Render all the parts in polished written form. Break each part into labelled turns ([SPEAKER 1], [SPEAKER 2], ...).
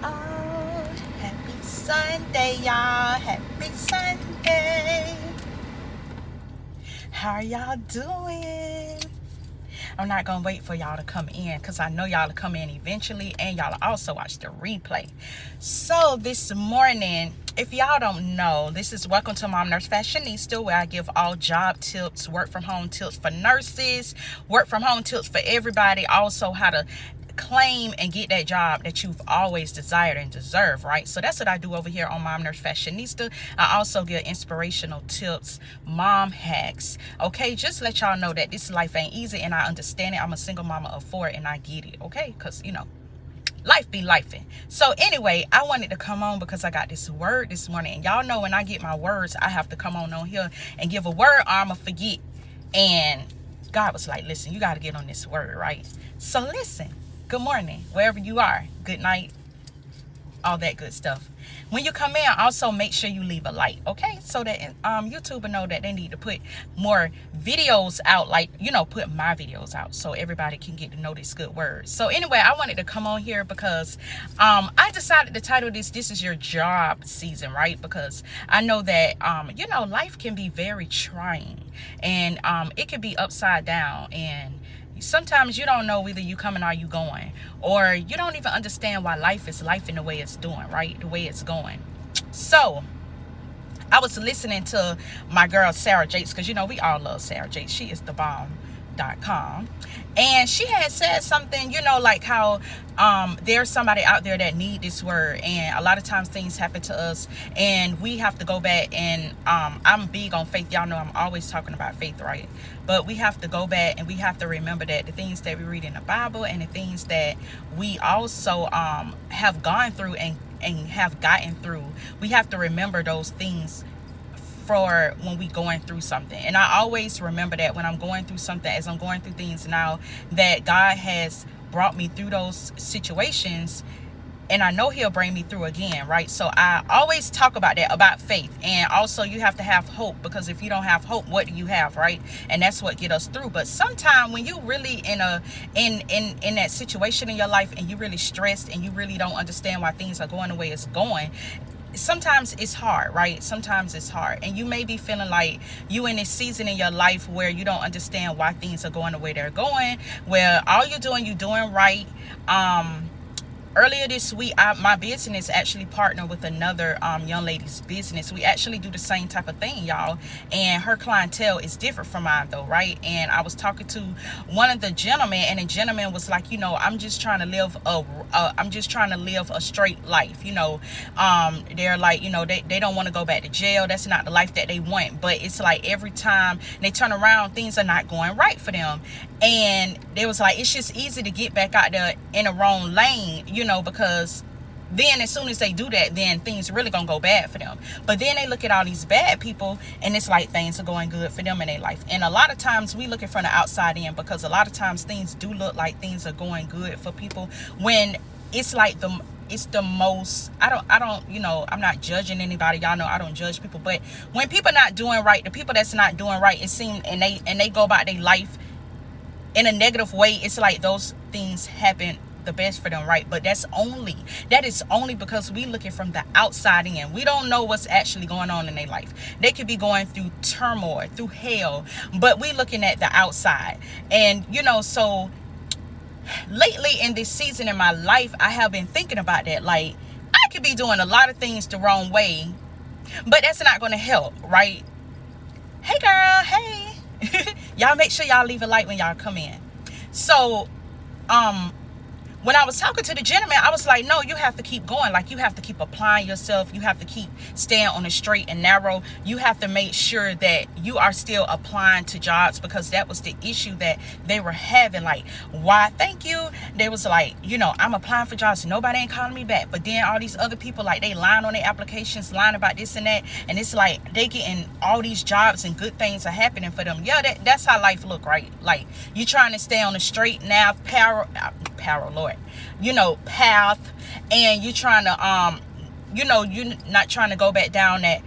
[SPEAKER 1] out. Happy Sunday, y'all. Happy Sunday. How are y'all doing? I'm not going to wait for y'all to come in because I know y'all will come in eventually, and y'all will also watch the replay. So this morning, if y'all don't know, this is Welcome to Themomnursefashionista, where I give all job tips, work from home tips for nurses, work from home tips for everybody, also how to claim and get that job that you've always desired and deserve, right? So that's what I do over here on Mom Nurse Fashionista. I also give inspirational tips, mom hacks. Okay, just let y'all know that this life ain't easy, and I understand it. I'm a single mama of 4, and I get it, okay? Because, you know, life be lifing. So anyway, I wanted to come on because I got this word this morning, and y'all know when I get my words, I have to come on here and give a word, or I'ma forget. And God was like, listen, you got to get on this word, right? So listen. Good morning, wherever you are. Good night, all that good stuff. When you come in, also make sure you leave a like, okay? So that YouTube will know that they need to put more videos out, like, you know, put my videos out so everybody can get to know this good word. So anyway, I wanted to come on here because I decided to title this is your job season, right? Because I know that, you know, life can be very trying, and it can be upside down, and sometimes you don't know whether you coming or you going, or you don't even understand why life is life in the way it's doing, right? The way it's going. So I was listening to my girl Sarah Jakes, because you know we all love Sarah Jakes. She is the bomb.com, and she had said something, you know, like how there's somebody out there that need this word, and a lot of times things happen to us, and we have to go back and I'm big on faith. Y'all know I'm always talking about faith, right? But we have to go back and we have to remember that the things that we read in the Bible and the things that we also have gone through and have gotten through, we have to remember those things for when we going through something. And I always remember that when I'm going through something, as I'm going through things now, that God has brought me through those situations, and I know he'll bring me through again, right? So I always talk about that, about faith. And also you have to have hope, because if you don't have hope, what do you have, right? And that's what get us through. But sometimes when you really in that situation in your life, and you really stressed, and you really don't understand why things are going the way it's going, sometimes it's hard, right? Sometimes it's hard, and you may be feeling like you in this season in your life where you don't understand why things are going the way they're going, where all you're doing right. Earlier this week, my business actually partnered with another young lady's business. We actually do the same type of thing, y'all. And her clientele is different from mine, though, right? And I was talking to one of the gentlemen, and the gentleman was like, you know, I'm just trying to live a straight life. You know, they're like, you know, they don't want to go back to jail. That's not the life that they want. But it's like every time they turn around, things are not going right for them. And they was like, it's just easy to get back out there in the wrong lane, you know, because then as soon as they do that, then things really gonna go bad for them. But then they look at all these bad people, and it's like things are going good for them in their life. And a lot of times we looking from the outside in, because a lot of times things do look like things are going good for people, when it's like it's the most, I don't, you know, I'm not judging anybody. Y'all know I don't judge people. But when people not doing right, the people that's not doing right, it seems, and they go about their life in a negative way, it's like those things happen the best for them, right? But that is only because we looking from the outside in. We don't know what's actually going on in their life. They could be going through turmoil, through hell, but we looking at the outside. And you know, so lately in this season in my life, I have been thinking about that. Like, I could be doing a lot of things the wrong way, but that's not going to help, right? Hey girl, hey. Y'all make sure y'all leave a like when y'all come in. So when I was talking to the gentleman, I was like, no, you have to keep going. Like, you have to keep applying yourself. You have to keep staying on the straight and narrow. You have to make sure that you are still applying to jobs, because that was the issue that they were having. Like, why? Thank you. They was like, you know, I'm applying for jobs. Nobody ain't calling me back. But then all these other people, like, they lying on their applications, lying about this and that. And it's like they getting all these jobs and good things are happening for them. Yeah, that's how life look, right? Like, you trying to stay on the straight now, path, and you trying to you know, you're not trying to go back down that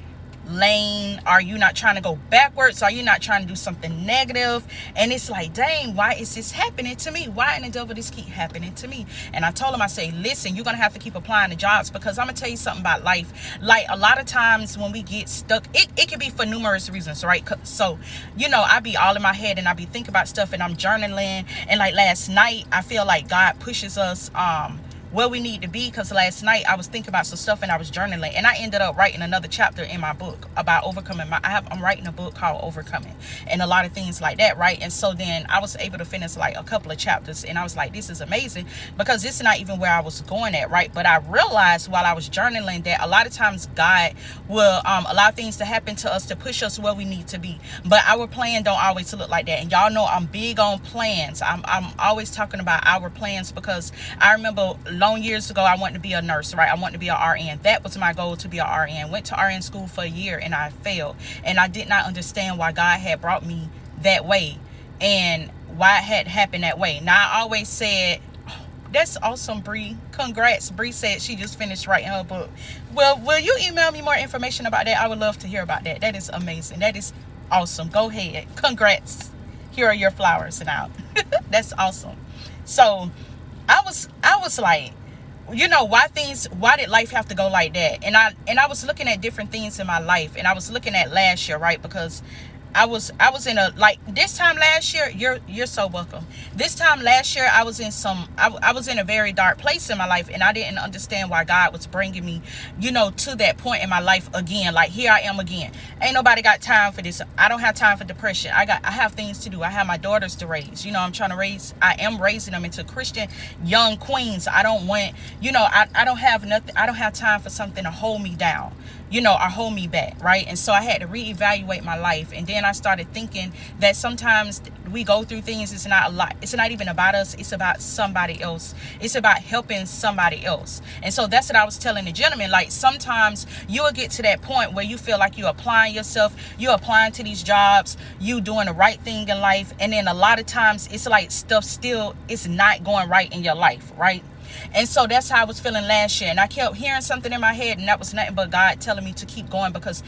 [SPEAKER 1] lane? Are you not trying to go backwards? Are you not trying to do something negative? And it's like, dang, why is this happening to me? Why in the devil this keep happening to me? And I told him, I say, listen, you're gonna have to keep applying the jobs, because I'm gonna tell you something about life. Like, a lot of times when we get stuck, it can be for numerous reasons, right? So, I be all in my head, and I be thinking about stuff, and I'm journaling. And like last night, I feel like God pushes us where we need to be, because last night I was thinking about some stuff and I was journaling, and I ended up writing another chapter in my book about overcoming. I'm writing a book called Overcoming, and a lot of things like that, right? And so then I was able to finish like a couple of chapters, and I was like, this is amazing, because this is not even where I was going at, right? But I realized while I was journaling that a lot of times God will allow things to happen to us to push us where we need to be, but our plan don't always look like that. And y'all know I'm big on plans. I'm always talking about our plans, because I remember long years ago I wanted to be a nurse, right? I wanted to be an RN. That was my goal, to be an RN. Went to RN school for a year and I failed, and I did not understand why God had brought me that way and why it had happened that way. Now, I always said, oh, that's awesome, Bree. Congrats. Bree said she just finished writing her book. Well, will you email me more information about that? I would love to hear about that. That is amazing. That is awesome. Go ahead. Congrats. Here are your flowers now. That's awesome. So I was like, why did life have to go like that? And I was looking at different things in my life, and I was looking at last year, right? Because I was in a, like, this time last year, you're so welcome. This time last year, I was in a very dark place in my life, and I didn't understand why God was bringing me, to that point in my life again. Like, here I am again. Ain't nobody got time for this. I don't have time for depression. I have things to do. I have my daughters to raise. I am raising them into Christian young queens. I don't want, I don't have nothing. I don't have time for something to hold me down, or hold me back, right? And so I had to reevaluate my life. And then I started thinking that sometimes we go through things, it's not a lot. It's not even about us. It's about somebody else. It's about helping somebody else. And so that's what I was telling the gentleman. Like, sometimes you will get to that point where you feel like you're applying yourself, you're applying to these jobs, you doing the right thing in life. And then a lot of times it's like stuff still is not going right in your life, right? And so that's how I was feeling last year. And I kept hearing something in my head, and that was nothing but God telling me to keep going, because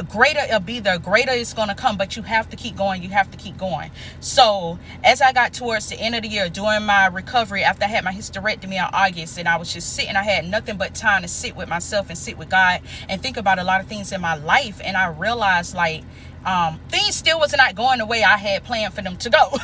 [SPEAKER 1] greater it'll be there, greater is going to come, but you have to keep going. You have to keep going. So as I got towards the end of the year, during my recovery, after I had my hysterectomy in August, and I was just sitting, I had nothing but time to sit with myself and sit with God and think about a lot of things in my life. And I realized, like, things still was not going the way I had planned for them to go.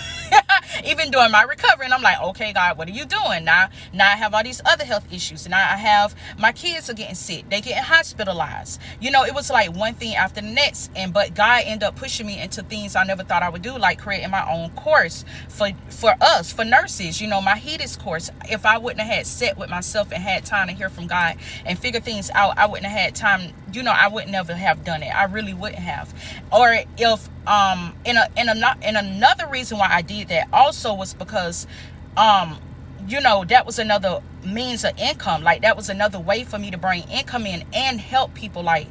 [SPEAKER 1] Even during my recovery. And I'm like, okay, God, what are you doing? Now I have all these other health issues. Now I have, my kids are getting sick. They getting hospitalized. It was like one thing after the next. But God ended up pushing me into things I never thought I would do, like creating my own course for us, for nurses, my HEDIS course. If I wouldn't have had sat with myself and had time to hear from God and figure things out, I wouldn't have had time. I would never have done it. I really wouldn't have. Or if and another reason why I did that also was because that was another means of income. Like, that was another way for me to bring income in and help people. Like,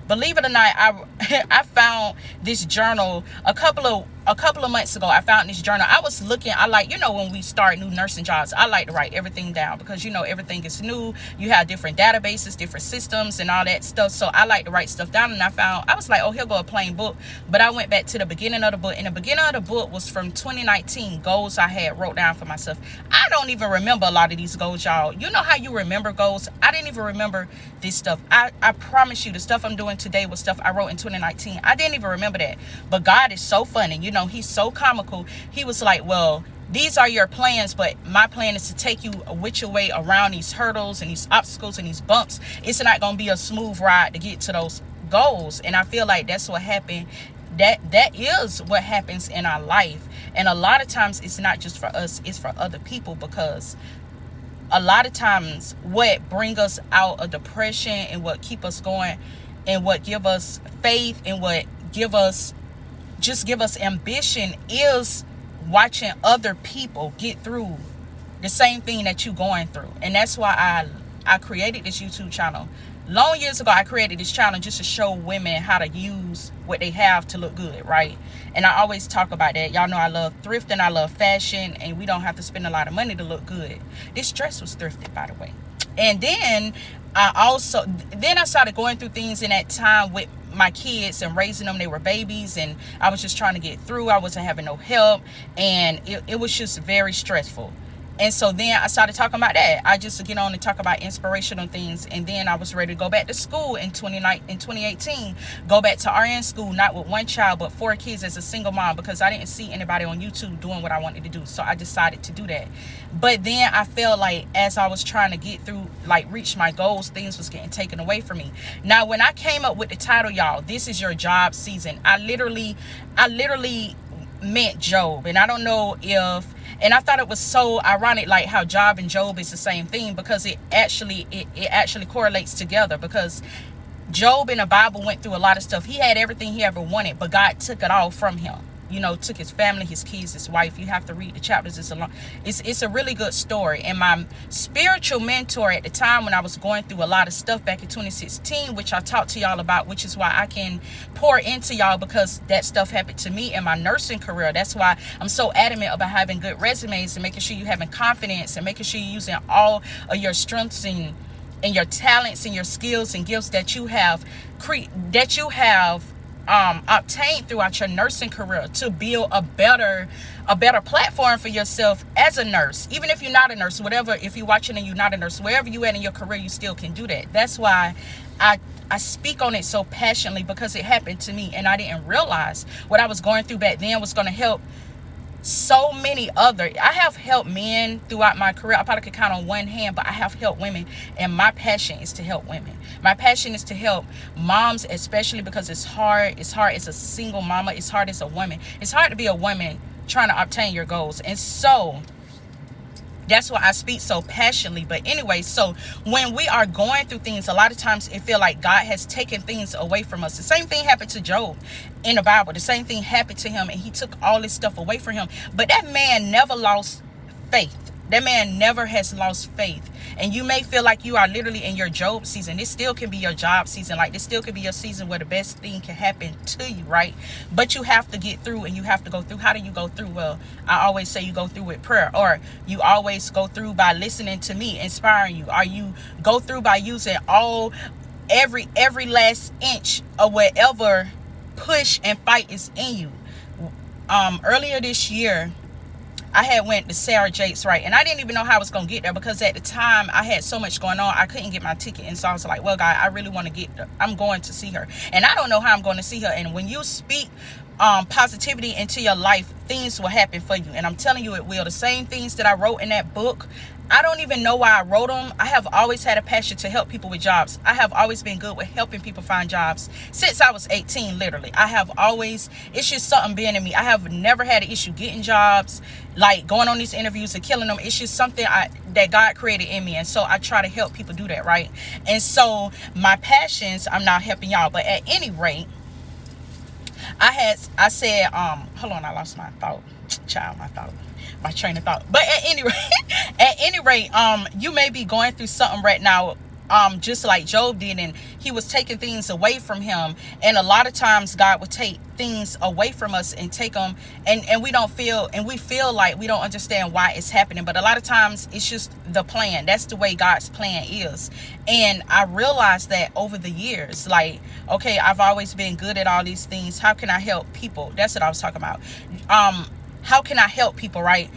[SPEAKER 1] believe it or not, I found this journal a couple of months ago. I found this journal. I was looking, I like, when we start new nursing jobs, I like to write everything down, because everything is new. You have different databases, different systems and all that stuff. So I like to write stuff down. And I was like, oh, here go a plain book. But I went back to the beginning of the book, and the beginning of the book was from 2019, goals I had wrote down for myself. I don't even remember a lot of these goals, y'all. You know how you remember goals? I didn't even remember this stuff. I promise you, the stuff I'm doing today was stuff I wrote in 2019. I didn't even remember that. But God is so funny. He's so comical. He was like, well, these are your plans, but my plan is to take you with your way around these hurdles and these obstacles and these bumps. It's not going to be a smooth ride to get to those goals. And I feel like that's what happened. That is what happens in our life. And a lot of times it's not just for us, it's for other people, because a lot of times what bring us out of depression and what keep us going and what give us faith and what give us ambition is watching other people get through the same thing that you're going through. And that's why I created this YouTube channel. Long years ago, I created this channel just to show women how to use what they have to look good, right? And I always talk about that. Y'all know I love thrifting, I love fashion, and we don't have to spend a lot of money to look good. This dress was thrifted, by the way. And then I started going through things in that time with my kids and raising them. They were babies, and I was just trying to get through. I wasn't having no help, and it was just very stressful. And so then I started talking about that. I just get on and talk about inspirational things. And then I was ready to go back to school in 2018, go back to RN school, not with one child, but 4 kids as a single mom, because I didn't see anybody on YouTube doing what I wanted to do. So I decided to do that. But then I felt like as I was trying to get through, like reach my goals, things was getting taken away from me. Now, when I came up with the title, y'all, this is your job season, I literally meant Job. And I don't know if, and I thought it was so ironic, like how Job and Job is the same thing, because it actually correlates together. Because Job in the Bible went through a lot of stuff. He had everything he ever wanted, but God took it all from him. You know, took his family, his kids, his wife. You have to read the chapters. It's a really good story. And my spiritual mentor at the time, when I was going through a lot of stuff back in 2016, which I talked to y'all about, which is why I can pour into y'all, because that stuff happened to me in my nursing career. That's why I'm so adamant about having good resumes and making sure you're having confidence and making sure you're using all of your strengths and your talents and your skills and gifts that you have obtained throughout your nursing career to build a better platform for yourself as a nurse. Even if you're not a nurse, whatever, if you're watching and you're not a nurse, wherever you at in your career, you still can do that. That's why I speak on it so passionately, because it happened to me, and I didn't realize what I was going through back then was going to help so many other. I have helped men throughout my career. I probably could count on one hand, but I have helped women, and my passion is to help women. My passion is to help moms, especially because it's hard. It's hard as a single mama. It's hard as a woman. It's hard to be a woman trying to obtain your goals. And so that's why I speak so passionately. But anyway, so when we are going through things, a lot of times it feel like God has taken things away from us. The same thing happened to Job in the Bible. The same thing happened to him, and he took all this stuff away from him. But that man never lost faith. That man never has lost faith. And you may feel like you are literally in your Job season. This still can be your job season. Like, this still can be your season where the best thing can happen to you, right? But you have to get through, and you have to go through. How do you go through? Well, I always say you go through with prayer, or you always go through by listening to me, inspiring you, or you go through by using every last inch of whatever push and fight is in you. Earlier this year, I had went to Sarah Jake's, right? And I didn't even know how I was going to get there, because at the time I had so much going on. I couldn't get my ticket. And so I was like, well, God, I really want to get there. I'm going to see her. And I don't know how I'm going to see her. And when you speak positivity into your life, things will happen for you. And I'm telling you, it will. The same things that I wrote in that book, I don't even know why I wrote them. I have always had a passion to help people with jobs. I have always been good with helping people find jobs since I was 18, literally. It's just something being in me. I have never had an issue getting jobs, like going on these interviews and killing them. It's just something that God created in me. And so I try to help people do that, right? And so my passions, I'm not helping y'all. But at any rate, I said, hold on, I lost my thought. My train of thought. But at any rate, you may be going through something right now, just like Job did, and he was taking things away from him. And a lot of times God would take things away from us and take them, and we feel like we don't understand why it's happening. But a lot of times it's just the plan. That's the way God's plan is. And I realized that over the years, like, okay, I've always been good at all these things. How can I help people? That's what I was talking about. How can I help people, right?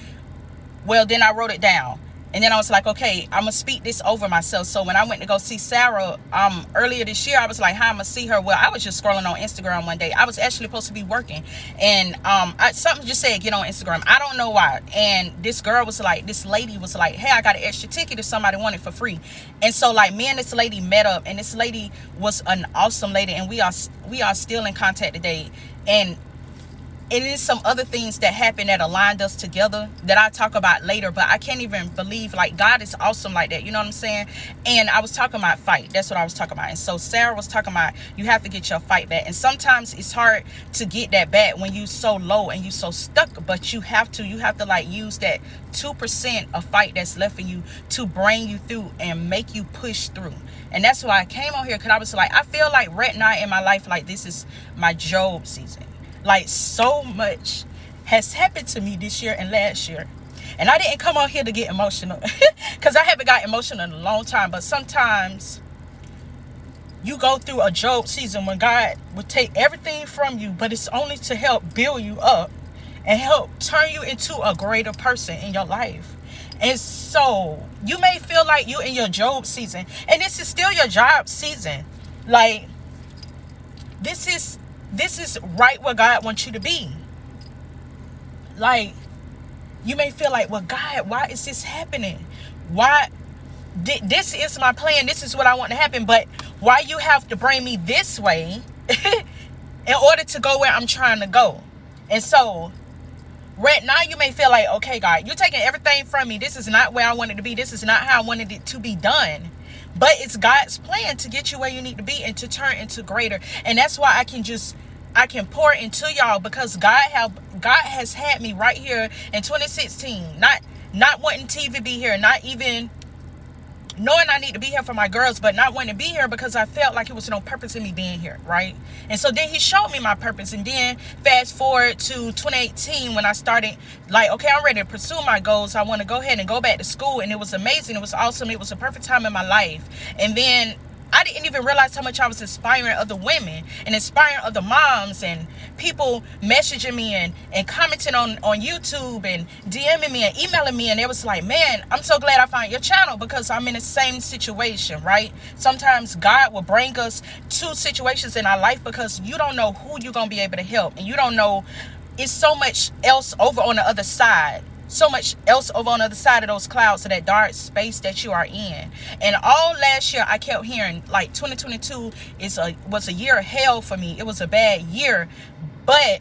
[SPEAKER 1] Well, then I wrote it down. And then I was like, okay, I'm going to speak this over myself. So when I went to go see Sarah earlier this year, I was like, how I'm going to see her? Well, I was just scrolling on Instagram one day. I was actually supposed to be working. And something just said, get on Instagram. I don't know why. And this lady was like, hey, I got an extra ticket if somebody wanted for free. And so, like, me and this lady met up. And this lady was an awesome lady. And we are still in contact today. And it is some other things that happened that aligned us together that I talk about later, but I can't even believe, like, God is awesome like that. You know what I'm saying? And I was talking about fight. That's what I was talking about. And so Sarah was talking about you have to get your fight back. And sometimes it's hard to get that back when you so low and you so stuck, but you have to like use that 2% of fight that's left in you to bring you through and make you push through. And that's why I came on here, because I was like, I feel like right now in my life, like, this is my Job season. Like, so much has happened to me this year and last year. And I didn't come on here to get emotional, because I haven't got emotional in a long time. But sometimes you go through a Job season when God will take everything from you, but it's only to help build you up and help turn you into a greater person in your life. And so you may feel like you in your Job season, and this is still your job season. Like, this is right where God wants you to be. Like, you may feel like, well, God, why is this happening? Why? This is my plan. This is what I want to happen. But why you have to bring me this way in order to go where I'm trying to go? And so right now you may feel like, okay, God, you're taking everything from me. This is not where I wanted to be. This is not how I wanted it to be done. But it's God's plan to get you where you need to be and to turn into greater. And that's why I can pour into y'all, because God has had me right here in 2016, not wanting TV to be here, not even knowing I need to be here for my girls, but not wanting to be here because I felt like it was no purpose in me being here, right? And so then he showed me my purpose. And then fast forward to 2018 when I started, like, okay, I'm ready to pursue my goals. I want to go ahead and go back to school. And it was amazing. It was awesome. It was a perfect time in my life. And then I didn't even realize how much I was inspiring other women and inspiring other moms, and people messaging me and commenting on YouTube and DMing me and emailing me. And it was like, man, I'm so glad I found your channel, because I'm in the same situation, right? Sometimes God will bring us to situations in our life because you don't know who you're going to be able to help. And you don't know, it's so much else over on the other side. So much else over on the other side of those clouds, of that dark space that you are in. And all last year I kept hearing, like, 2022 was a year of hell for me. It was a bad year, but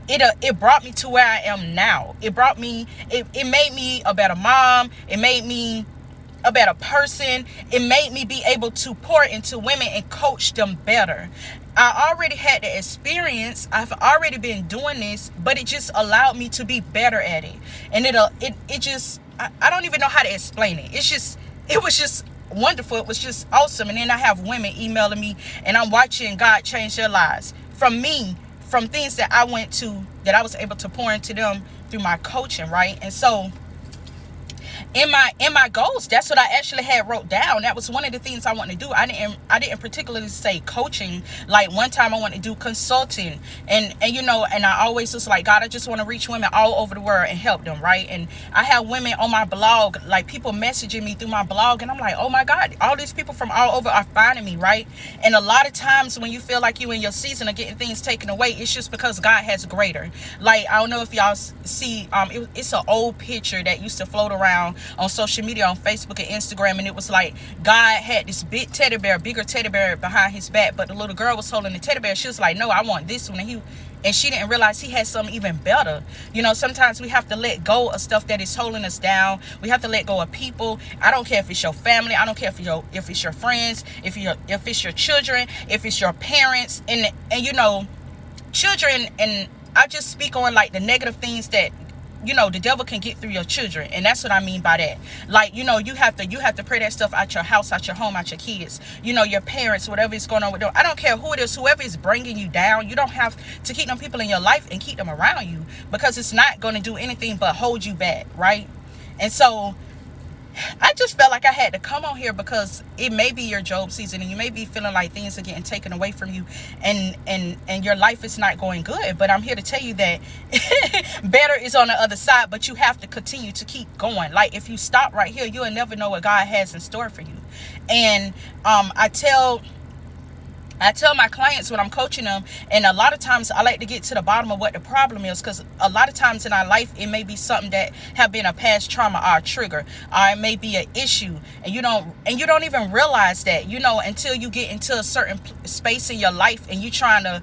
[SPEAKER 1] it brought me to where I am now. It made me a better mom. It made me a better person. It made me be able to pour into women and coach them better. I already had the experience. I've already been doing this, but it just allowed me to be better at it. And I don't even know how to explain it. It was just wonderful. It was just awesome. And then I have women emailing me, and I'm watching God change their lives from me, from things that I went to, that I was able to pour into them through my coaching, right? And so in my goals, that's what I actually had wrote down. That was one of the things I wanted to do. I didn't particularly say coaching. Like, one time I wanted to do consulting, and I always was like, God, I just want to reach women all over the world and help them, right? And I have women on my blog, like, people messaging me through my blog, and I'm like, oh my God, all these people from all over are finding me, right? And a lot of times when you feel like you in your season of getting things taken away, it's just because God has greater. Like, I don't know if y'all see, it's an old picture that used to float around on social media, on Facebook and Instagram, and it was like God had this bigger teddy bear behind his back, but the little girl was holding the teddy bear. She was like, no, I want this one. And she didn't realize he had something even better. Sometimes we have to let go of stuff that is holding us down. We have to let go of people. I don't care if it's your family. I don't care if it's your friends, if it's your children, if it's your parents, and children. And I just speak on, like, the negative things that the devil can get through your children. And that's what I mean by that. Like, you have to pray that stuff out your house, out your home, out your kids, your parents, whatever is going on with them. I don't care who it is, whoever is bringing you down. You don't have to keep them people in your life and keep them around you, because it's not going to do anything but hold you back, right? And so I just felt like I had to come on here, because it may be your Job season, and you may be feeling like things are getting taken away from you, and your life is not going good. But I'm here to tell you that better is on the other side, but you have to continue to keep going. Like, if you stop right here, you'll never know what God has in store for you. And I tell my clients when I'm coaching them, and a lot of times I like to get to the bottom of what the problem is, because a lot of times in our life, it may be something that have been a past trauma or a trigger, or it may be an issue, and you don't even realize that, until you get into a certain space in your life, and you're trying to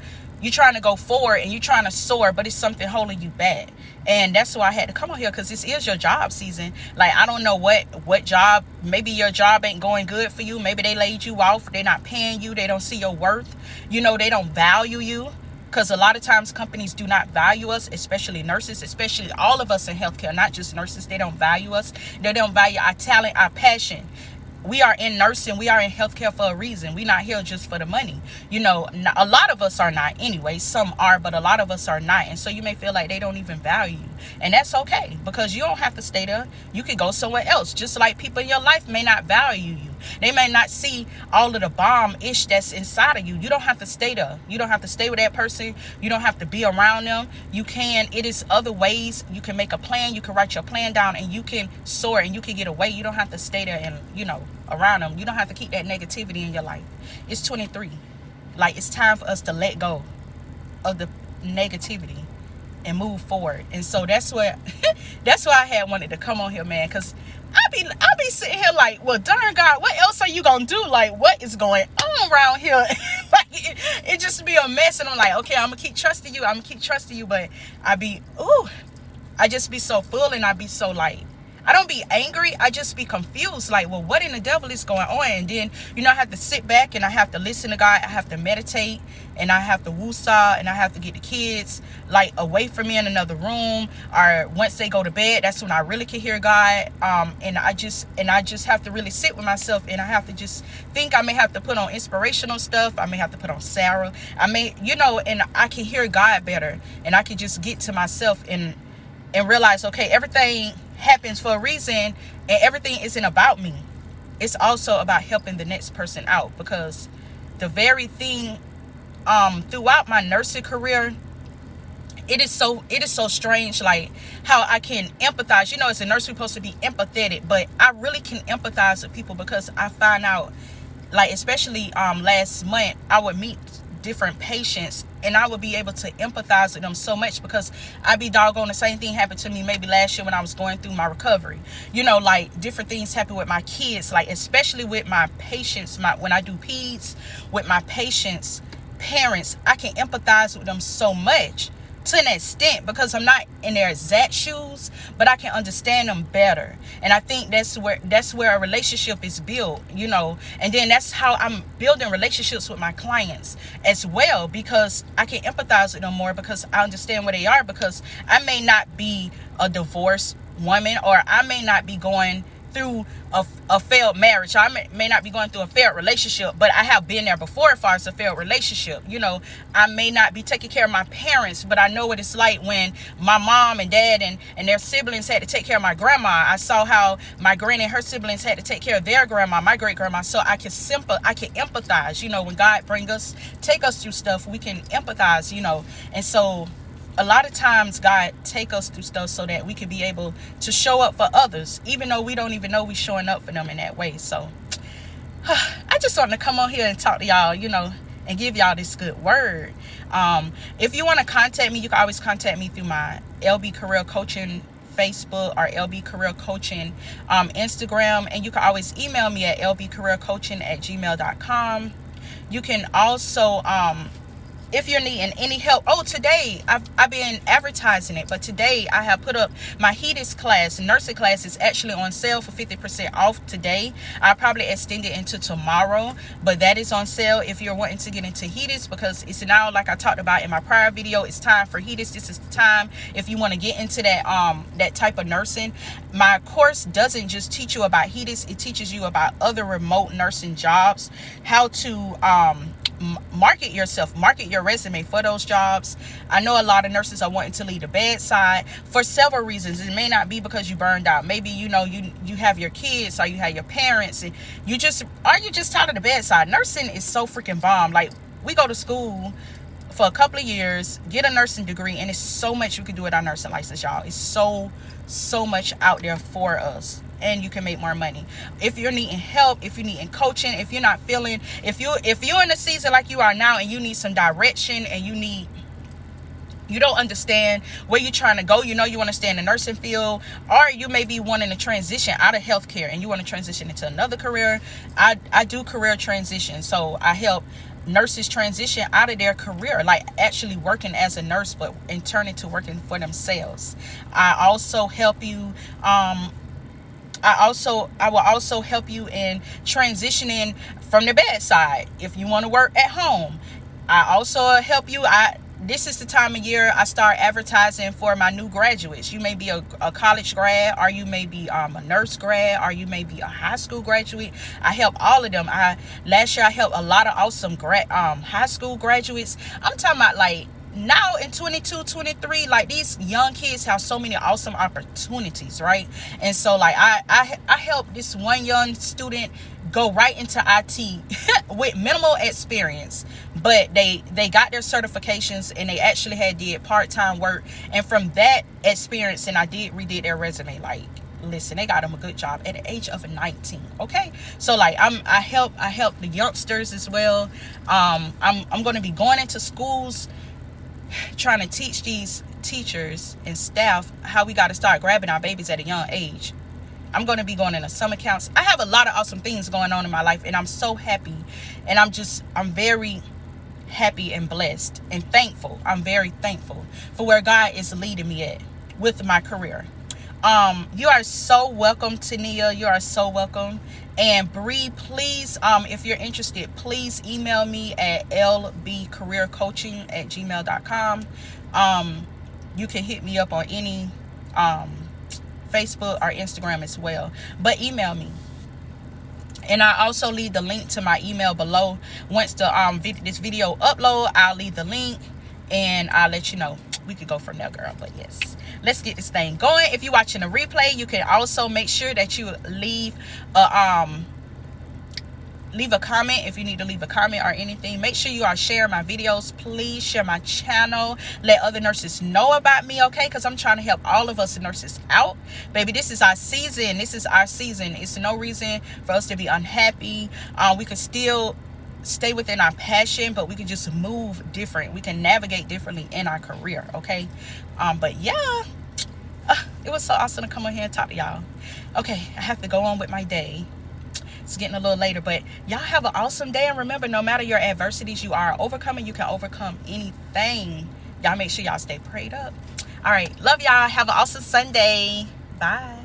[SPEAKER 1] go forward, and you're trying to soar, but it's something holding you back. And that's why I had to come on here, because this is your job season. Like, I don't know what job, maybe your job ain't going good for you. Maybe they laid you off. They're not paying you. They don't see your worth. They don't value you. Because a lot of times companies do not value us, especially nurses, especially all of us in healthcare, not just nurses. They don't value us. They don't value our talent, our passion. We are in nursing, we are in healthcare for a reason. We're not here just for the money. A lot of us are not anyway. Some are, but a lot of us are not. And so you may feel like they don't even value you. And that's okay, because you don't have to stay there. You can go somewhere else. Just like people in your life may not value you. They may not see all of the bomb-ish that's inside of you. You don't have to stay there. You don't have to stay with that person. You don't have to be around them. You can, it is other ways. You can make a plan. You can write your plan down and you can soar and you can get away. You don't have to stay there and, around them. You don't have to keep that negativity in your life. It's 23. Like, it's time for us to let go of the negativity and move forward. And so that's what that's why I had wanted to come on here, man, because I be sitting here like, well, darn God, what else are you gonna do? Like, what is going on around here? Like, it just be a mess. And I'm like, okay, I'm gonna keep trusting you, but I just be so full, and I be so like, I don't be angry. I just be confused. Like, well, what in the devil is going on? And then, I have to sit back and I have to listen to God. I have to meditate and I have to woosah and I have to get the kids like away from me in another room. Or once they go to bed, that's when I really can hear God. And I just have to really sit with myself, and I have to just think. I may have to put on inspirational stuff. I may have to put on Sarah. I may, and I can hear God better, and I can just get to myself and realize, okay, everything happens for a reason, and everything isn't about me. It's also about helping the next person out, because the very thing throughout my nursing career, it is so strange, like how I can empathize. As a nurse, we're supposed to be empathetic, but I really can empathize with people, because I find out, like, especially last month, I would meet different patients and I would be able to empathize with them so much, because I'd be doggone, the same thing happened to me maybe last year when I was going through my recovery. Like, different things happen with my kids, like especially with my patients, when I do peds with my patients' parents, I can empathize with them so much, to an extent, because I'm not in their exact shoes, but I can understand them better. And I think that's where a relationship is built, and then that's how I'm building relationships with my clients as well, because I can empathize with them more, because I understand where they are, because I may not be a divorced woman, or I may not be going through a failed marriage. I may not be going through a failed relationship, but I have been there before as far as a failed relationship. I may not be taking care of my parents, but I know what it's like when my mom and dad and their siblings had to take care of my grandma. I saw how my granny and her siblings had to take care of their grandma, my great grandma. So I can empathize. When God take us through stuff, we can empathize. And so a lot of times God take us through stuff so that we can be able to show up for others, even though we don't even know we're showing up for them in that way. So I just wanted to come on here and talk to y'all, and give y'all this good word. If you want to contact me, you can always contact me through my LB Career Coaching Facebook or LB Career Coaching Instagram, and you can always email me at lbcareercoaching@gmail.com. You can also if you're needing any help. Today I've been advertising it, but today I have put up my HEDIS class. Nursing class is actually on sale for 50% off today. I'll probably extend it into tomorrow, but that is on sale if you're wanting to get into HEDIS, because it's now, like I talked about in my prior video, it's time for HEDIS. This is the time if you want to get into that type of nursing. My course doesn't just teach you about HEDIS, it teaches you about other remote nursing jobs, how to market yourself, market your resume for those jobs. I know a lot of nurses are wanting to leave the bedside for several reasons. It may not be because you burned out. Maybe you have your kids, or you have your parents, and you just tired of the bedside. Nursing is so freaking bomb. Like, we go to school for a couple of years, get a nursing degree, and it's so much you can do with our nursing license, y'all. It's so much out there for us, and you can make more money. If you're needing help, if you're needing coaching, if you're not feeling, if you're in a season like you are now and you need some direction, and you don't understand where you're trying to go, you want to stay in the nursing field, or you may be wanting to transition out of healthcare and you want to transition into another career. I do career transition, so I help nurses transition out of their career, like actually working as a nurse, but and turn into working for themselves. I also help you I will also help you in transitioning from the bedside if you want to work at home. I also help you. This is the time of year I start advertising for my new graduates. You may be a college grad, or you may be a nurse grad, or you may be a high school graduate. I help all of them. Last year I helped a lot of awesome high school graduates. I'm talking about like now in 22, 23, like these young kids have so many awesome opportunities, right? And so like I helped this one young student go right into IT with minimal experience, but they got their certifications and they actually had did part-time work, and from that experience, and I redid their resume, like listen, they got them a good job at the age of 19. Okay, so like I help the youngsters as well. I'm going to be going into schools trying to teach these teachers and staff how we got to start grabbing our babies at a young age. I'm going to be going into summer camps. I have a lot of awesome things going on in my life, and I'm so happy, and I'm very happy and blessed and thankful. I'm very thankful for where God is leading me at with my career. You are so welcome, Tania. You are so welcome. And Bree, please, if you're interested, please email me at lbcareercoaching@gmail.com. You can hit me up on any Facebook or Instagram as well, but email me. And I also leave the link to my email below. Once the this video upload, I'll leave the link and I'll let you know. We could go from there, girl. But yes, let's get this thing going. If you're watching a replay, you can also make sure that you leave a comment. If you need to leave a comment or anything, make sure you are sharing my videos. Please share my channel, let other nurses know about me, okay? Because I'm trying to help all of us nurses out, baby. This is our season. It's no reason for us to be unhappy. We can still stay within our passion, but we can just move different. We can navigate differently in our career, okay? But yeah, it was so awesome to come on here and talk to y'all. Okay, I have to go on with my day. It's getting a little later, but y'all have an awesome day. And remember, no matter your adversities you are overcoming, you can overcome anything. Y'all make sure y'all stay prayed up. All right, love y'all. Have an awesome Sunday. Bye.